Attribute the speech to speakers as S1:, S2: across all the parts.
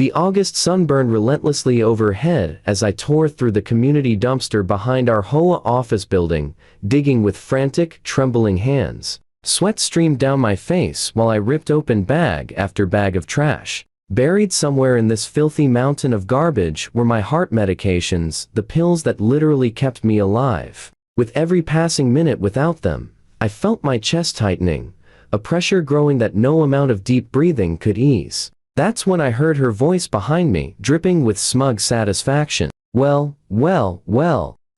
S1: The August sun burned relentlessly overhead as I tore through the community dumpster behind our HOA office building, digging with frantic, trembling hands. Sweat streamed down my face while I ripped open bag after bag of trash. Buried somewhere in this filthy mountain of garbage were my heart medications, the pills that literally kept me alive. With every passing minute without them, I felt my chest tightening, a pressure growing that no amount of deep breathing could ease. That's when I heard her voice behind me, dripping with smug satisfaction. Well,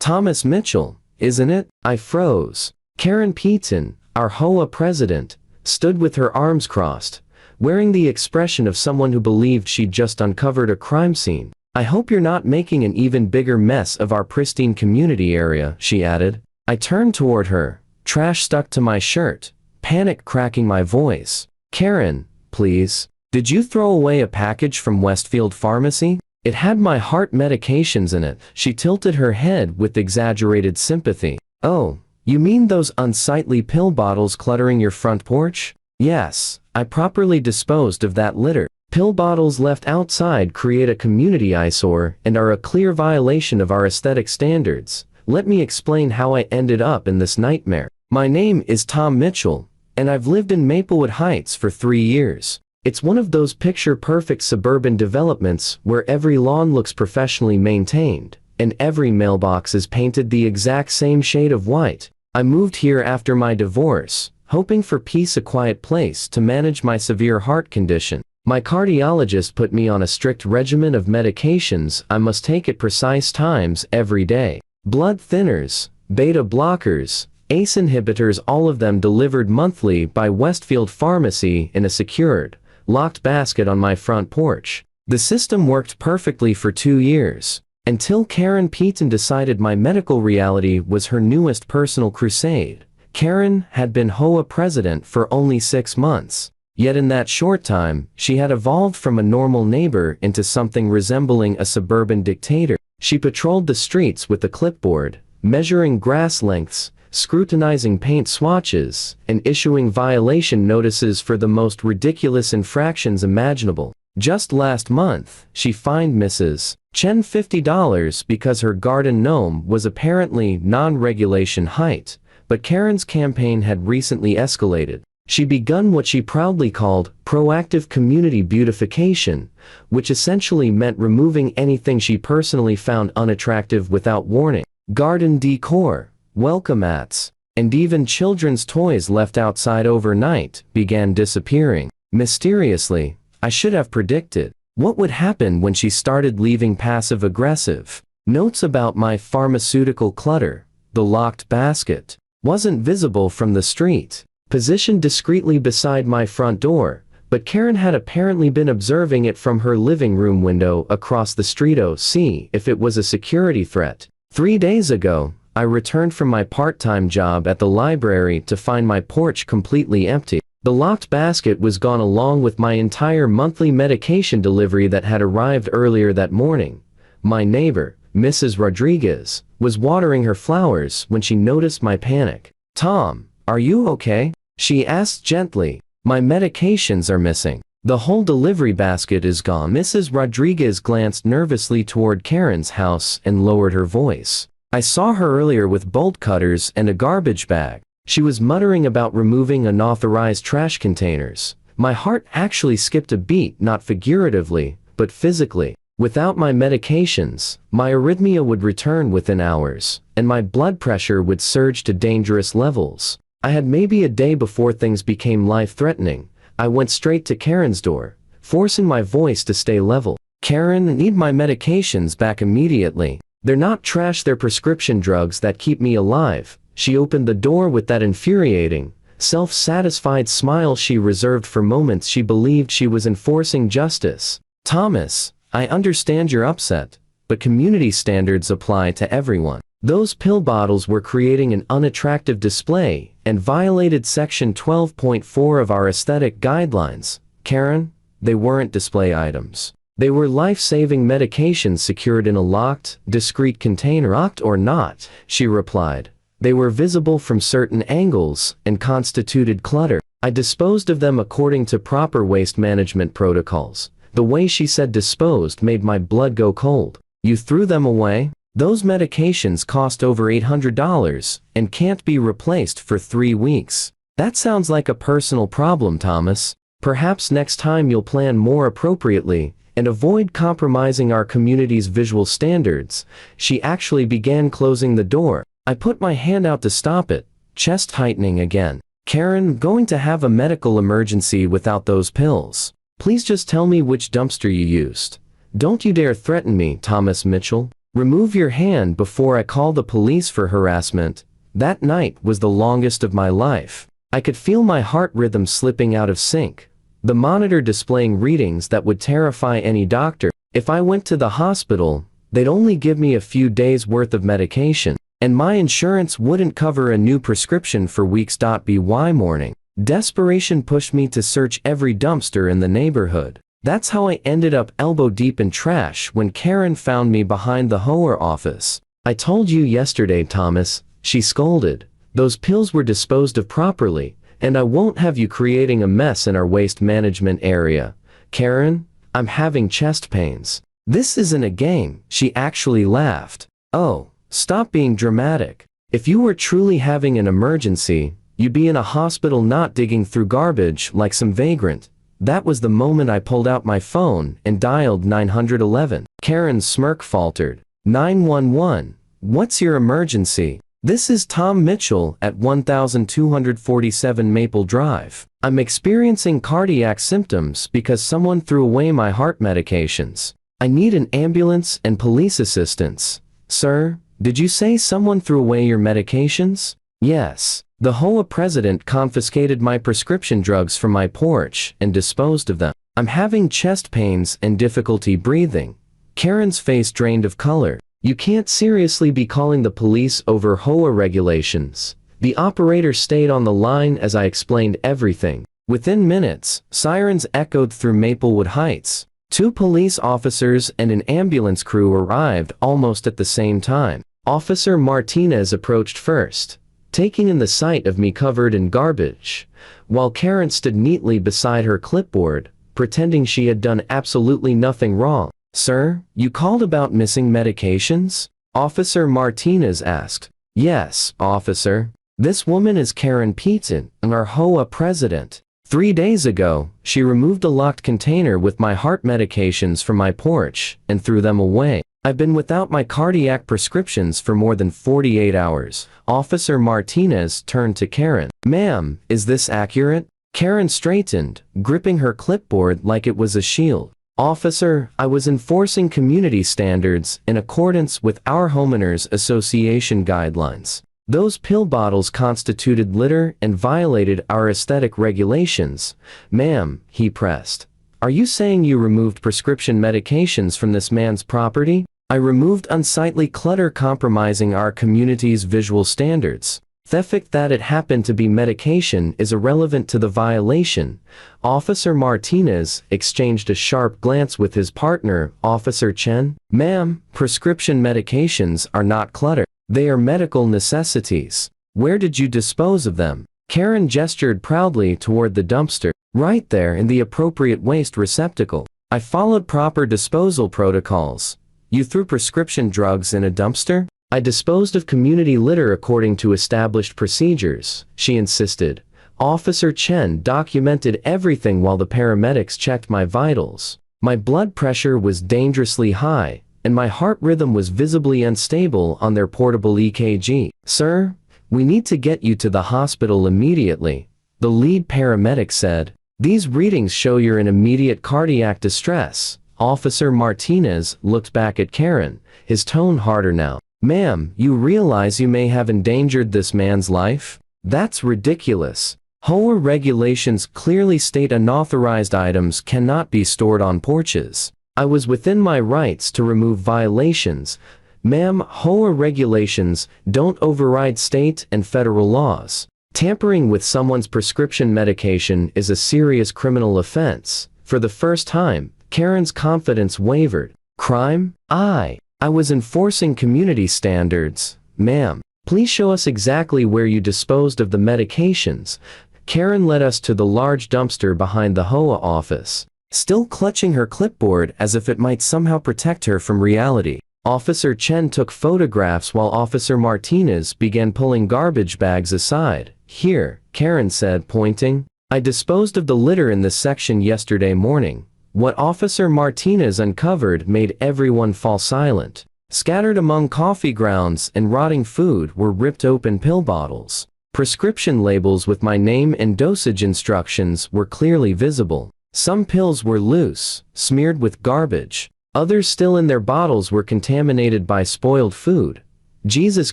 S1: Thomas Mitchell, isn't it? I froze. Karen Peaton, our HOA president, stood with her arms crossed, wearing the expression of someone who believed she'd just uncovered a crime scene. I hope you're not making an even bigger mess of our pristine community area, she added. I turned toward her, trash stuck to my shirt, panic cracking my voice. Karen, please. Did you throw away a package from Westfield Pharmacy? It had my heart medications in it. She tilted her head with exaggerated sympathy. Oh, you mean those unsightly pill bottles cluttering your front porch? Yes, I properly disposed of that litter. Pill bottles left outside create a community eyesore and are a clear violation of our aesthetic standards. Let me explain how I ended up in this nightmare. My name is Tom Mitchell, and I've lived in Maplewood Heights for 3 years. It's one of those picture-perfect suburban developments where every lawn looks professionally maintained, and every mailbox is painted the exact same shade of white. I moved here after my divorce, hoping for peace, a quiet place to manage my severe heart condition. My cardiologist put me on a strict regimen of medications I must take at precise times every day. Blood thinners, beta blockers, ACE inhibitors, all of them delivered monthly by Westfield Pharmacy in a secured, locked basket on my front porch. The system worked perfectly for 2 years, until Karen Peaton decided my medical reality was her newest personal crusade. Karen had been HOA president for only 6 months, yet in that short time, she had evolved from a normal neighbor into something resembling a suburban dictator. She patrolled the streets with a clipboard, measuring grass lengths, scrutinizing paint swatches, and issuing violation notices for the most ridiculous infractions imaginable. Just last month, she fined Mrs. Chen $50 because her garden gnome was apparently non-regulation height, but Karen's campaign had recently escalated. She'd begun what she proudly called proactive community beautification, which essentially meant removing anything she personally found unattractive without warning. Garden decor, welcome mats, and even children's toys left outside overnight began disappearing. Mysteriously, I should have predicted what would happen when she started leaving passive-aggressive notes about my pharmaceutical clutter. The locked basket wasn't visible from the street, positioned discreetly beside my front door, but Karen had apparently been observing it from her living room window across the street to see if it was a security threat. 3 days ago, I returned from my part-time job at the library to find my porch completely empty. The locked basket was gone along with my entire monthly medication delivery that had arrived earlier that morning. My neighbor, Mrs. Rodriguez, was watering her flowers when she noticed my panic. "Tom, are you okay?" she asked gently. "My medications are missing. The whole delivery basket is gone." Mrs. Rodriguez glanced nervously toward Karen's house and lowered her voice. "I saw her earlier with bolt cutters and a garbage bag. She was muttering about removing unauthorized trash containers." My heart actually skipped a beat, not figuratively, but physically. Without my medications, my arrhythmia would return within hours, and my blood pressure would surge to dangerous levels. I had maybe a day before things became life-threatening. I went straight to Karen's door, forcing my voice to stay level. "Karen, I need my medications back immediately. They're not trash, they're prescription drugs that keep me alive." She opened the door with that infuriating, self-satisfied smile she reserved for moments she believed she was enforcing justice. "Thomas, I understand you're upset, but community standards apply to everyone. Those pill bottles were creating an unattractive display and violated Section 12.4 of our aesthetic guidelines. Karen, they weren't display items. They were life-saving medications secured in a locked, discreet container." "Locked or not," she replied, "they were visible from certain angles and constituted clutter. I disposed of them according to proper waste management protocols. The way she said disposed made my blood go cold. You threw them away? Those medications cost over $800 and can't be replaced for 3 weeks. That sounds like a personal problem, Thomas. Perhaps next time you'll plan more appropriately and avoid compromising our community's visual standards. She actually began closing the door. I put my hand out to stop it, chest tightening again. Karen, going to have a medical emergency without those pills. Please just tell me which dumpster you used. Don't you dare threaten me, Thomas Mitchell. Remove your hand before I call the police for harassment. That night was the longest of my life. I could feel my heart rhythm slipping out of sync. The monitor displaying readings that would terrify any doctor. If I went to the hospital, they'd only give me a few days' worth of medication, and my insurance wouldn't cover a new prescription for weeks. By morning, desperation pushed me to search every dumpster in the neighborhood. That's how I ended up elbow deep in trash when Karen found me behind the HOA office. I told you yesterday, Thomas, she scolded. Those pills were disposed of properly, and I won't have you creating a mess in our waste management area. Karen, I'm having chest pains. This isn't a game. She actually laughed. Oh, stop being dramatic. If you were truly having an emergency, you'd be in a hospital, not digging through garbage like some vagrant. That was the moment I pulled out my phone and dialed 911. Karen's smirk faltered. 911. What's your emergency? This is Tom Mitchell at 1247 Maple Drive. I'm experiencing cardiac symptoms because someone threw away my heart medications. I need an ambulance and police assistance. Sir, did you say someone threw away your medications? Yes. The HOA president confiscated my prescription drugs from my porch and disposed of them. I'm having chest pains and difficulty breathing. Karen's face drained of color. You can't seriously be calling the police over HOA regulations. The operator stayed on the line as I explained everything. Within minutes, sirens echoed through Maplewood Heights. 2 police officers and an ambulance crew arrived almost at the same time. Officer Martinez approached first, taking in the sight of me covered in garbage, while Karen stood neatly beside her clipboard, pretending she had done absolutely nothing wrong. Sir, you called about missing medications? Officer Martinez asked. Yes, officer. This woman is Karen Peetson, our HOA president. 3 days ago, she removed a locked container with my heart medications from my porch and threw them away. I've been without my cardiac prescriptions for more than 48 hours. Officer Martinez turned to Karen. Ma'am, is this accurate? Karen straightened, gripping her clipboard like it was a shield. Officer, I was enforcing community standards in accordance with our Homeowners Association guidelines. Those pill bottles constituted litter and violated our aesthetic regulations. Ma'am, he pressed. Are you saying you removed prescription medications from this man's property? I removed unsightly clutter compromising our community's visual standards. The fact that it happened to be medication is irrelevant to the violation. Officer Martinez exchanged a sharp glance with his partner, Officer Chen. Ma'am, prescription medications are not clutter. They are medical necessities. Where did you dispose of them? Karen gestured proudly toward the dumpster. Right there in the appropriate waste receptacle. I followed proper disposal protocols. You threw prescription drugs in a dumpster? I disposed of community litter according to established procedures, she insisted. Officer Chen documented everything while the paramedics checked my vitals. My blood pressure was dangerously high, and my heart rhythm was visibly unstable on their portable EKG. Sir, we need to get you to the hospital immediately, the lead paramedic said. These readings show you're in immediate cardiac distress. Officer Martinez looked back at Karen, his tone harder now. Ma'am, you realize you may have endangered this man's life? That's ridiculous. HOA regulations clearly state unauthorized items cannot be stored on porches. I was within my rights to remove violations. Ma'am, HOA regulations don't override state and federal laws. Tampering with someone's prescription medication is a serious criminal offense. For the first time, Karen's confidence wavered. Crime? I was enforcing community standards. Ma'am, please show us exactly where you disposed of the medications. Karen led us to the large dumpster behind the HOA office. still clutching her clipboard as if it might somehow protect her from reality. Officer Chen took photographs while Officer Martinez began pulling garbage bags aside. "Here," Karen said, pointing. "I disposed of the litter in this section yesterday morning." What Officer Martinez uncovered made everyone fall silent. Scattered among coffee grounds and rotting food were ripped open pill bottles. Prescription labels with my name and dosage instructions were clearly visible. Some pills were loose, smeared with garbage. Others still in their bottles were contaminated by spoiled food. "Jesus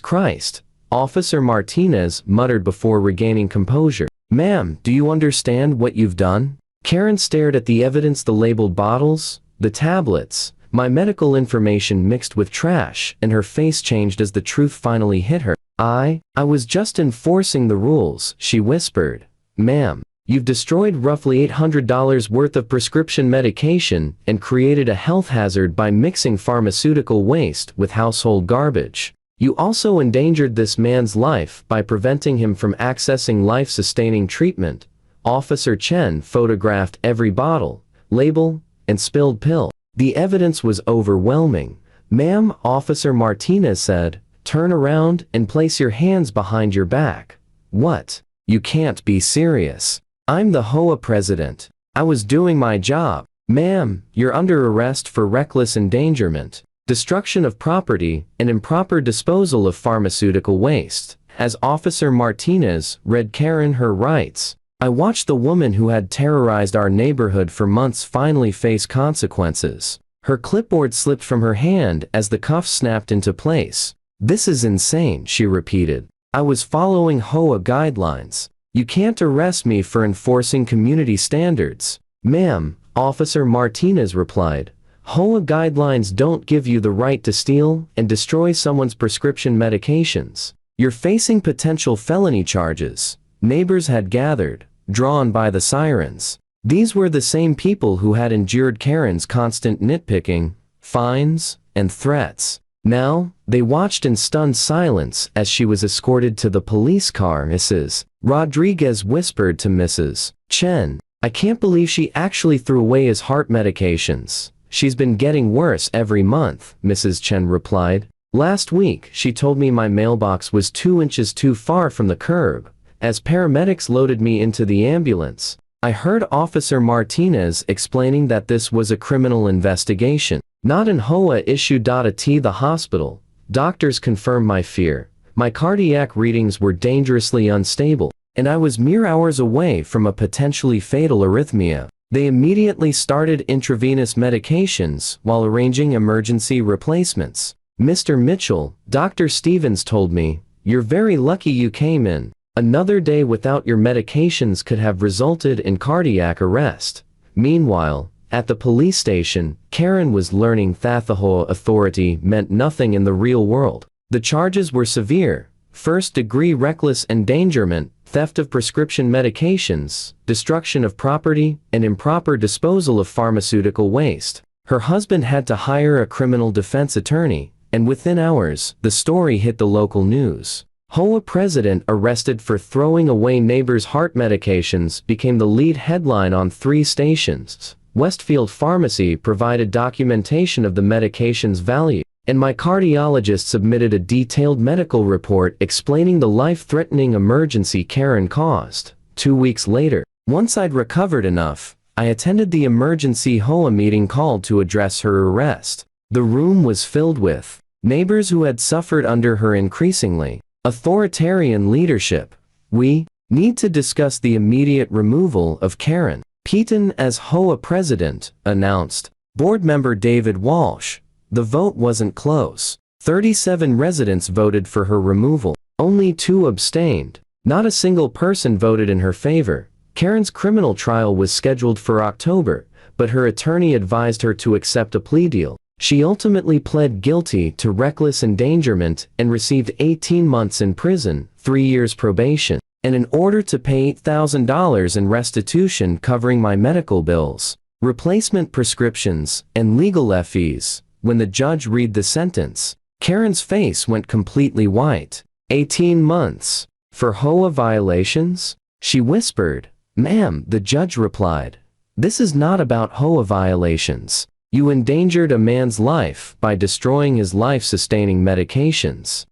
S1: Christ," Officer Martinez muttered before regaining composure. "Ma'am, do you understand what you've done?" Karen stared at the evidence: the labeled bottles, the tablets, my medical information mixed with trash, and her face changed as the truth finally hit her. I was just enforcing the rules," she whispered. "Ma'am, you've destroyed roughly $800 worth of prescription medication and created a health hazard by mixing pharmaceutical waste with household garbage. You also endangered this man's life by preventing him from accessing life-sustaining treatment." Officer Chen photographed every bottle, label, and spilled pill. The evidence was overwhelming. "Ma'am," Officer Martinez said, "turn around and place your hands behind your back." "What? You can't be serious. I'm the HOA president. I was doing my job." "Ma'am, you're under arrest for reckless endangerment, destruction of property, and improper disposal of pharmaceutical waste." As Officer Martinez read Karen her rights, I watched the woman who had terrorized our neighborhood for months finally face consequences. Her clipboard slipped from her hand as the cuffs snapped into place. "This is insane," she repeated. "I was following HOA guidelines. You can't arrest me for enforcing community standards." "Ma'am," Officer Martinez replied, "HOA guidelines don't give you the right to steal and destroy someone's prescription medications. You're facing potential felony charges." Neighbors had gathered, drawn by the sirens. These were the same people who had endured Karen's constant nitpicking, fines, and threats. Now, they watched in stunned silence as she was escorted to the police car. "Mrs. Rodriguez whispered to Mrs. Chen, I can't believe she actually threw away his heart medications. She's been getting worse every month," Mrs. Chen replied. "Last week, she told me my mailbox was 2 inches too far from the curb. As paramedics loaded me into the ambulance, I heard Officer Martinez explaining that this was a criminal investigation, not an HOA issue. At the hospital, doctors confirmed my fear. My cardiac readings were dangerously unstable, and I was mere hours away from a potentially fatal arrhythmia. They immediately started intravenous medications while arranging emergency replacements. Mr. Mitchell, Dr. Stevens told me, you're very lucky you came in. Another day without your medications could have resulted in cardiac arrest." Meanwhile, at the police station, Karen was learning that the HOA authority meant nothing in the real world. The charges were severe: first-degree reckless endangerment, theft of prescription medications, destruction of property, and improper disposal of pharmaceutical waste. Her husband had to hire a criminal defense attorney, and within hours, the story hit the local news. HOA president arrested for throwing away neighbors' heart medications became the lead headline on 3 stations. Westfield Pharmacy provided documentation of the medication's value, and my cardiologist submitted a detailed medical report explaining the life-threatening emergency Karen caused. 2 weeks later, once I'd recovered enough, I attended the emergency HOA meeting called to address her arrest. The room was filled with neighbors who had suffered under her increasingly authoritarian leadership. "We need to discuss the immediate removal of Karen Peaton as HOA president," announced board member David Walsh. The vote wasn't close. 37 residents voted for her removal. Only 2 abstained. Not a single person voted in her favor. Karen's criminal trial was scheduled for October, but her attorney advised her to accept a plea deal. She ultimately pled guilty to reckless endangerment and received 18 months in prison, 3 years probation, and an order to pay $8,000 in restitution covering my medical bills, replacement prescriptions, and legal fees. When the judge read the sentence, Karen's face went completely white. 18 months? For HOA violations? She whispered. "Ma'am," the judge replied. This is not about HOA violations. You endangered a man's life by destroying his life-sustaining medications.